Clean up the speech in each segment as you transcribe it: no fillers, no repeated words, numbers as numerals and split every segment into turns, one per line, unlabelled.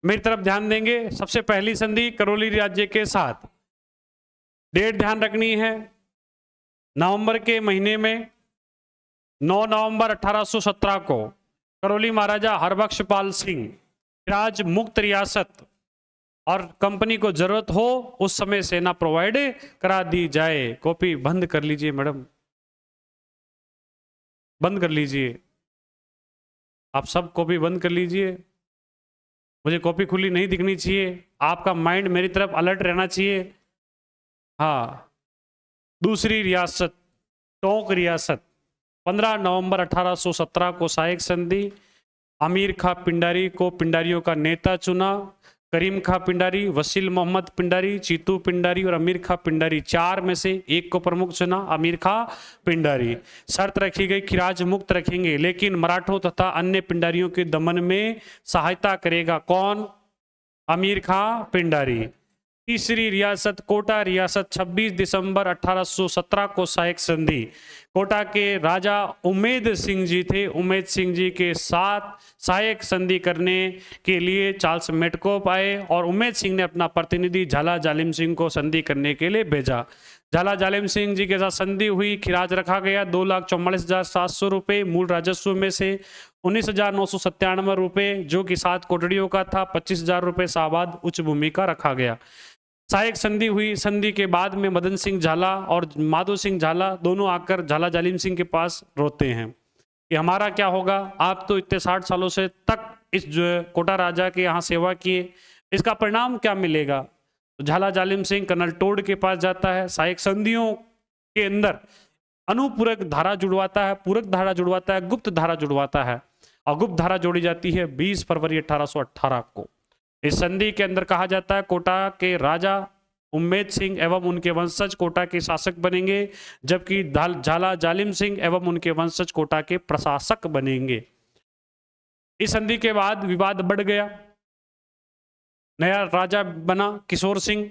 मेरी तरफ ध्यान देंगे। सबसे पहली संधि करौली राज्य के साथ, डेट ध्यान रखनी है, नवंबर के महीने में 9 नवंबर 1817 को करौली महाराजा हरबख्शपाल सिंह राज मुक्त रियासत और कंपनी को जरूरत हो उस समय सेना प्रोवाइड करा दी जाए। कॉपी बंद कर लीजिए मैडम, बंद कर लीजिए, आप सब कॉपी बंद कर लीजिए। मुझे कॉपी खुली नहीं दिखनी चाहिए, आपका माइंड मेरी तरफ अलर्ट रहना चाहिए। हाँ, दूसरी रियासत टोंक रियासत 15 नवंबर 1817 को सहायक संधि। अमीर खां पिंडारी को पिंडारियों का नेता चुना। करीम खां पिंडारी, वसील मोहम्मद पिंडारी, चीतू पिंडारी और अमीर खां पिंडारी, चार में से एक को प्रमुख चुना, अमीर खां पिंडारी। शर्त रखी गई खिराज मुक्त रखेंगे, लेकिन मराठों तथा अन्य पिंडारियों के दमन में सहायता करेगा कौन? अमीर खां पिंडारी। तीसरी रियासत कोटा रियासत 26 दिसंबर 1817 को सहायक संधि। कोटा के राजा उमेद सिंह जी थे, उमेद सिंह जी के साथ सहायक संधि करने के लिए चार्ल्स मेटकोप आए और उमेद सिंह ने अपना प्रतिनिधि झाला जालिम सिंह को संधि करने के लिए भेजा। झाला जालिम सिंह जी के साथ संधि हुई, खिराज रखा गया 2,44,700 रुपये, मूल राजस्व में से 19,997 रुपये जो कि 7 कोटड़ियों का था, 25,000 रुपये शाहबाद उच्च भूमि का रखा गया। सहायक संधि हुई, संधि के बाद में मदन सिंह झाला और माधो सिंह झाला दोनों आकर झाला जालिम सिंह के पास रोते हैं कि हमारा क्या होगा, आप तो इतने 60 सालों से तक इस कोटा राजा के यहाँ सेवा किए, इसका परिणाम क्या मिलेगा? तो झाला जालिम सिंह कर्नल टोड के पास जाता है, सहायक संधियों के अंदर अनुपूरक धारा जुड़वाता है, पूरक धारा जुड़वाता है, गुप्त धारा जुड़वाता है और गुप्त धारा जोड़ी जाती है 20 फरवरी 1818 को। इस संधि के अंदर कहा जाता है कोटा के राजा उम्मेद सिंह एवं उनके वंशज कोटा के शासक बनेंगे, जबकि झाला जालिम सिंह एवं उनके वंशज कोटा के प्रशासक बनेंगे। इस संधि के बाद विवाद बढ़ गया, नया राजा बना किशोर सिंह।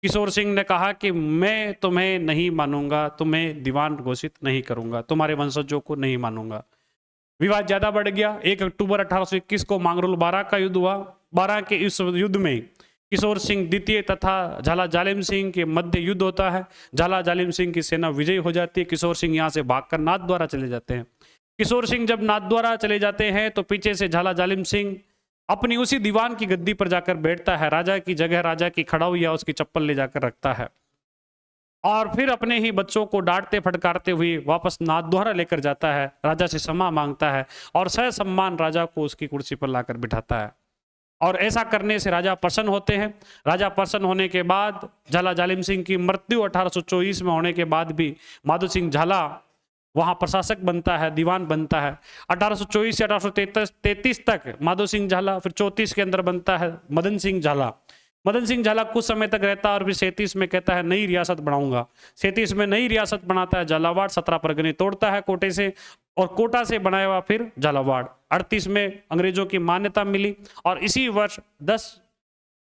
किशोर सिंह ने कहा कि मैं तुम्हें नहीं मानूंगा, तुम्हें दीवान घोषित नहीं करूंगा, तुम्हारे वंशजों को नहीं मानूंगा। विवाद ज्यादा बढ़ गया। 1 अक्टूबर 1821 को मांगरोल बारा का युद्ध हुआ। बारा के इस युद्ध में किशोर सिंह द्वितीय तथा झाला जालिम सिंह के मध्य युद्ध होता है। झाला जालिम सिंह की सेना विजयी हो जाती है। किशोर सिंह यहाँ से भागकर नाथद्वारा चले जाते हैं। किशोर सिंह जब नाथद्वारा चले जाते हैं तो पीछे से झाला जालिम सिंह अपनी उसी दीवान की गद्दी पर जाकर बैठता है, राजा की जगह राजा की खड़ा हुई या उसकी चप्पल ले जाकर रखता है और फिर अपने ही बच्चों को डांटते फटकारते हुए वापस नाथद्वारा लेकर जाता है, राजा से क्षमा मांगता है और सहसम्मान राजा को उसकी कुर्सी पर लाकर बिठाता है। और ऐसा करने से राजा प्रसन्न होते हैं। राजा प्रसन्न होने के बाद झाला जालिम सिंह की मृत्यु 1824 में होने के बाद भी माधो सिंह झाला वहां प्रशासक बनता है, दीवान बनता है। 1824 से 1833 तक माधो सिंह झाला, फिर 34 के अंदर बनता है मदन सिंह झाला। मदन सिंह झाला कुछ समय तक रहता है और फिर 37 में कहता है नई रियासत बनाऊंगा। 37 में नई रियासत बनाता है झालावाड़, 17 परगने तोड़ता है कोटे से और कोटा से बनाया हुआ फिर झालावाड़। 38 में अंग्रेजों की मान्यता मिली और इसी वर्ष 10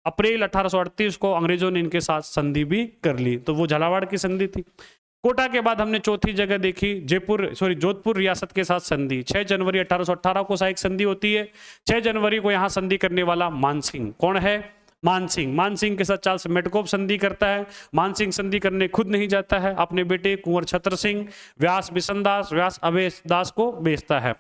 अप्रैल 1838 को अंग्रेजों ने इनके साथ संधि भी कर ली। तो वो झालावाड़ की संधि थी। कोटा के बाद हमने चौथी जगह देखी जोधपुर रियासत के साथ संधि। 6 जनवरी 1818 को सहायक संधि होती है। 6 जनवरी को यहां संधि करने वाला मानसिंह कौन है? मानसिंह। मानसिंह के साथ चार्ल्स मेटकोप संधि करता है। मानसिंह संधि करने खुद नहीं जाता है, अपने बेटे कुंवर छत्र सिंह, व्यास बिशनदास, व्यास अभेश दास को भेजता है।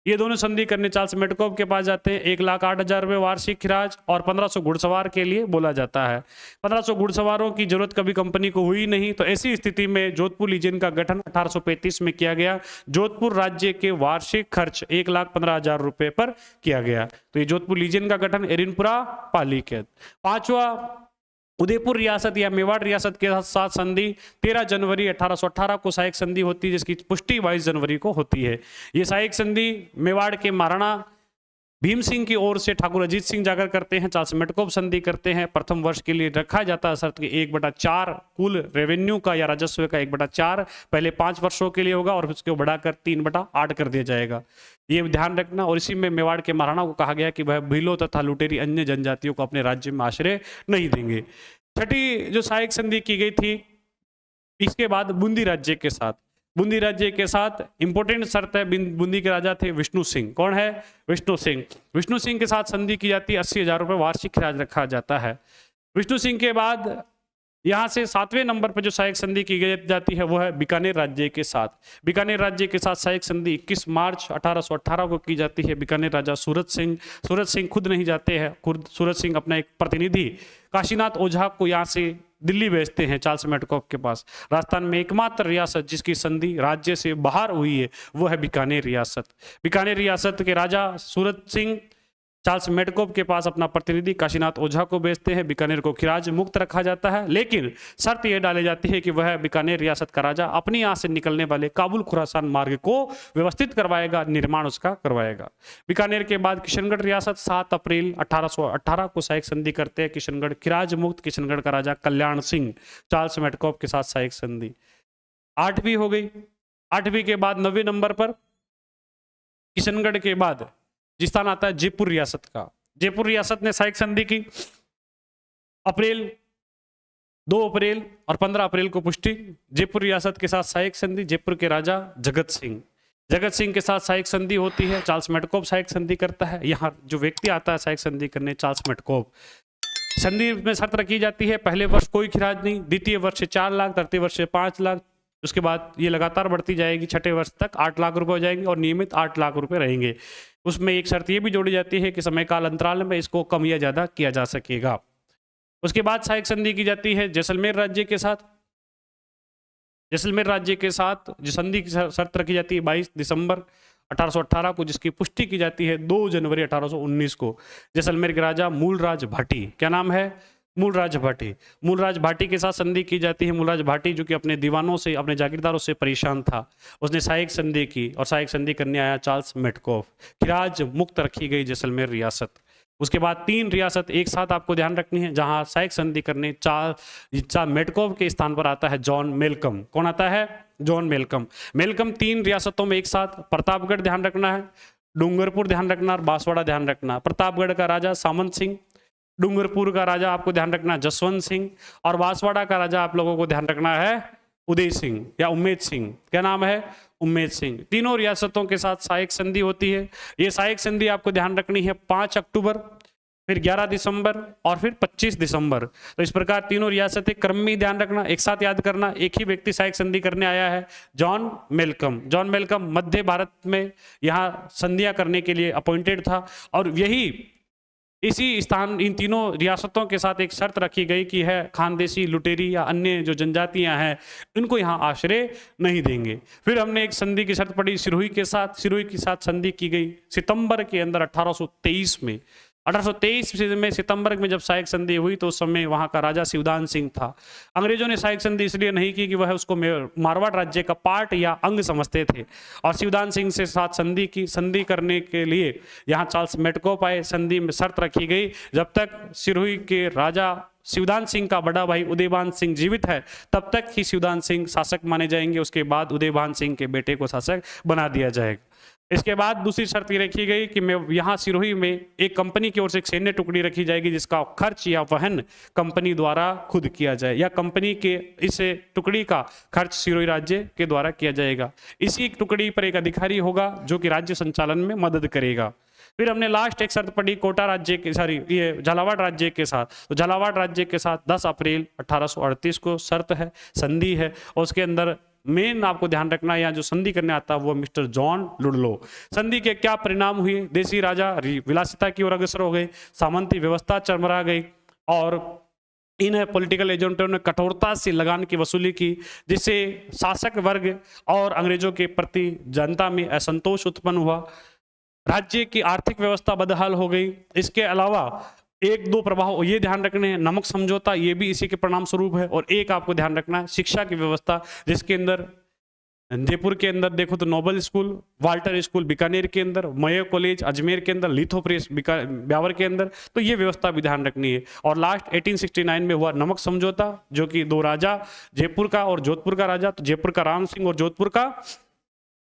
ये दोनों संधि करने चार्ल्स मेटकोप के पास जाते हैं। 1,08,000 रुपये वार्षिक खिराज और 1500 घुड़सवार के लिए बोला जाता है। 1500 घुड़सवारों की जरूरत कभी कंपनी को हुई नहीं, तो ऐसी स्थिति में जोधपुर लीजन का गठन 1835 में किया गया। जोधपुर राज्य के वार्षिक खर्च 1,15,000 रुपये पर किया गया। तो ये जोधपुर लीजन का गठन एरिनपुरा पाली के। 5वां उदयपुर रियासत या मेवाड़ रियासत के साथ संधि 13 जनवरी 1818 को सहायक संधि होती है, जिसकी पुष्टि 22 जनवरी को होती है। ये सहायक संधि मेवाड़ के महाराणा भीम सिंह की ओर से ठाकुर अजीत सिंह जाकर करते हैं। चार्ल्स मेटकोप संधि करते हैं। प्रथम वर्ष के लिए रखा जाता है शर्त कि 1/4 कुल रेवेन्यू का या राजस्व का 1/4 पहले 5 वर्षों के लिए होगा और उसको बढ़ाकर 3/8 कर दिया जाएगा। ये ध्यान रखना। और इसी में मेवाड़ के महाराणा को कहा गया कि वह भीलों तथा लुटेरी अन्य जनजातियों को अपने राज्य में आश्रय नहीं देंगे। छठी जो सहायक संधि की गई थी इसके बाद बूंदी राज्य के साथ। बूंदी राज्य के साथ इंपॉर्टेंट शर्त है, बूंदी के राजा थे विष्णु सिंह। कौन है? विष्णु सिंह। विष्णु सिंह के साथ संधि की जाती है, 80,000 रुपये वार्षिक खराज रखा जाता है। विष्णु सिंह के बाद यहाँ से 7वें नंबर पर जो सहायक संधि की जाती है वो है बीकानेर राज्य के साथ। बीकानेर राज्य के साथ सहायक संधि 21 मार्च 1818 को की जाती है। बीकानेर राजा सूरत सिंह खुद नहीं जाते हैं, खुद सूरत सिंह अपना एक प्रतिनिधि काशीनाथ ओझा को यहाँ से दिल्ली भेजते हैं चार्ल्स मेडकॉफ के पास। राजस्थान में एकमात्र रियासत जिसकी संधि राज्य से बाहर हुई है वो है बीकानेर रियासत। बीकानेर रियासत के राजा सूरत सिंह चार्ल्स मेडकॉफ के पास अपना प्रतिनिधि काशीनाथ ओझा को भेजते हैं। बीकानेर को खिराज मुक्त रखा जाता है, लेकिन शर्त यह डाली जाती है कि वह बीकानेर रियासत का राजा अपनी यहाँ से निकलने वाले काबुल खुरासान मार्ग को व्यवस्थित करवाएगा, निर्माण उसका करवाएगा। बीकानेर के बाद किशनगढ़ रियासत 7 अप्रैल 1818 को सहायक संधि करते हैं। किशनगढ़ खिराज मुक्त। किशनगढ़ का राजा कल्याण सिंह चार्ल्स मेडकॉफ के साथ सहायक संधि। 8वीं हो गई। 8वीं के बाद 9वें नंबर पर किशनगढ़ के बाद जिस स्थान आता है जयपुर रियासत का। जयपुर रियासत ने सहायक संधि की 2 अप्रैल और 15 अप्रैल को पुष्टि। जयपुर रियासत के साथ सहायक संधि जयपुर के राजा जगत सिंह के साथ सहायक संधि होती है। चार्ल्स मेडकॉफ सहायक संधि करता है। यहाँ जो व्यक्ति आता है सहायक संधि करने, चार्ल्स मेडकॉफ। संधि में शर्त रखी जाती है, पहले वर्ष कोई खिराज नहीं, द्वितीय वर्ष से 4 लाख, तृतीय वर्ष से 5 लाख, उसके बाद ये लगातार बढ़ती जाएगी, छठे वर्ष तक 8 लाख रुपए हो जाएंगे और नियमित 8 लाख रुपए रहेंगे। उसमें एक शर्त ये भी जोड़ी जाती है कि समय काल अंतराल में इसको कम या ज्यादा किया जा सकेगा। उसके बाद सहायक संधि की जाती है जैसलमेर राज्य के साथ। जैसलमेर राज्य के साथ जो संधि की शर्त रखी जाती है 22 दिसंबर 1818 को, जिसकी पुष्टि की जाती है 2 जनवरी 1819 को। जैसलमेर के राजा मूलराज भाटी, क्या नाम है? मूलराज भाटी। मूलराज भाटी के साथ संधि की जाती है। मूलराज भाटी जो कि अपने दीवानों से, अपने जागीरदारों से परेशान था, उसने सहायक संधि की और सहायक संधि करने आया चार्ल्स मेडकॉफ। खिराज मुक्त रखी गई जैसलमेर रियासत। उसके बाद 3 रियासत एक साथ आपको ध्यान रखनी है जहां सहायक संधि करने चार्ल्स मेडकॉफ के स्थान पर आता है जॉन मेलकम। कौन आता है? John Malcolm. मेलकम 3 रियासतों में एक साथ। प्रतापगढ़ ध्यान रखना है, डूंगरपुर ध्यान रखना और बांसवाड़ा ध्यान रखना। प्रतापगढ़ का राजा सामंत सिंह, डूंगरपुर का राजा आपको ध्यान रखना जसवंत सिंह, और बांसवाड़ा का राजा आप लोगों को ध्यान रखना है उदय सिंह या उम्मेद सिंह। क्या नाम है? उम्मेद सिंह। तीनों रियासतों के साथ सहायक संधि होती है। ये सहायक संधि आपको ध्यान रखनी है 5 अक्टूबर, फिर 11 दिसंबर और फिर 25 दिसंबर। तो इस प्रकार तीनों रियासतें क्रम में ध्यान रखना, एक साथ याद करना। एक ही व्यक्ति सहायक संधि करने आया है, जॉन मेलकम। जॉन मेलकम मध्य भारत में यहाँ संधियां करने के लिए अपॉइंटेड था, और यही इसी स्थान इन तीनों रियासतों के साथ एक शर्त रखी गई कि है खानदेशी, लुटेरी या अन्य जो जनजातियां हैं इनको यहाँ आश्रय नहीं देंगे। फिर हमने एक संधि की शर्त पड़ी सिरोही के साथ। सिरोही के साथ संधि की गई सितंबर के अंदर 1823 में। 1823 में सितंबर में जब सहायक संधि हुई तो उस समय वहां का राजा शिवदान सिंह था। अंग्रेजों ने सहायक संधि इसलिए नहीं की कि वह उसको मारवाड़ राज्य का पार्ट या अंग समझते थे, और शिवदान सिंह से साथ संधि की। संधि करने के लिए यहाँ चार्ल्स मेडकॉफ आए। संधि में शर्त रखी गई जब तक सिरोही के राजा शिवदान सिंह का बड़ा भाई उदयभान सिंह जीवित है तब तक ही शिवदान सिंह शासक माने जाएंगे। उसके बाद उदयभान सिंह के बेटे को शासक बना दिया जाएगा। इसके बाद दूसरी शर्त ये रखी गई कि मैं यहाँ सिरोही में एक कंपनी की ओर से एक सैन्य टुकड़ी रखी जाएगी जिसका खर्च या वहन कंपनी द्वारा खुद किया जाए, या कंपनी के इस टुकड़ी का खर्च सिरोही राज्य के द्वारा किया जाएगा। इसी टुकड़ी पर एक अधिकारी होगा जो कि राज्य संचालन में मदद करेगा। फिर हमने लास्ट एक शर्त पड़ी कोटा राज्य के, ये झालावाड़ राज्य के साथ। तो झालावाड़ राज्य के साथ 10 अप्रैल 1838 को शर्त है, संधि है, और उसके अंदर मेन आपको ध्यान रखना यहाँ जो संधि करने आता है वो मिस्टर जॉन लुडलो। संधि के क्या परिणाम हुए? देसी राजा विलासिता की ओर अग्रसर हो गए, सामंती व्यवस्था चरमरा गई, और इन पॉलिटिकल एजेंटों ने कठोरता से लगान की वसूली की, जिससे शासक वर्ग और अंग्रेजों के प्रति जनता में असंतोष उत्पन्न हुआ। राज्य की आर्थिक व्यवस्था बदहाल हो गई। इसके अलावा 1-2 प्रभाव ये ध्यान रखने हैं, नमक समझौता ये भी इसी के परिणाम स्वरूप है, और एक आपको ध्यान रखना है शिक्षा की व्यवस्था, जिसके अंदर जयपुर के अंदर देखो तो noble school, Walter school Bikaner के अंदर, मयो कॉलेज अजमेर के अंदर, लिथो प्रेस ब्यावर के अंदर, तो ये व्यवस्था भी ध्यान रखनी है। और लास्ट 1869 में हुआ नमक समझौता, जो कि 2 राजा जयपुर का और जोधपुर का राजा, तो जयपुर का राम सिंह और जोधपुर का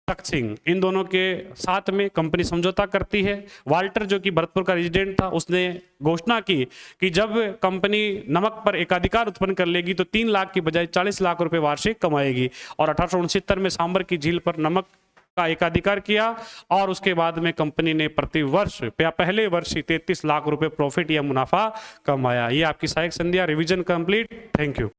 तख्त सिंह, इन दोनों के साथ में कंपनी समझौता करती है। वाल्टर जो कि भरतपुर का रेजिडेंट था, उसने घोषणा की कि जब कंपनी नमक पर एकाधिकार उत्पन्न कर लेगी तो 3 लाख की बजाय 40 लाख रुपए वार्षिक कमाएगी। और 1869 में सांबर की झील पर नमक का एकाधिकार किया और उसके बाद में कंपनी ने प्रति वर्ष या पहले वर्ष ही 33 लाख रुपए प्रॉफिट या मुनाफा कमाया। ये आपकी सहायक संध्या रिवीजन कंप्लीट। Thank you.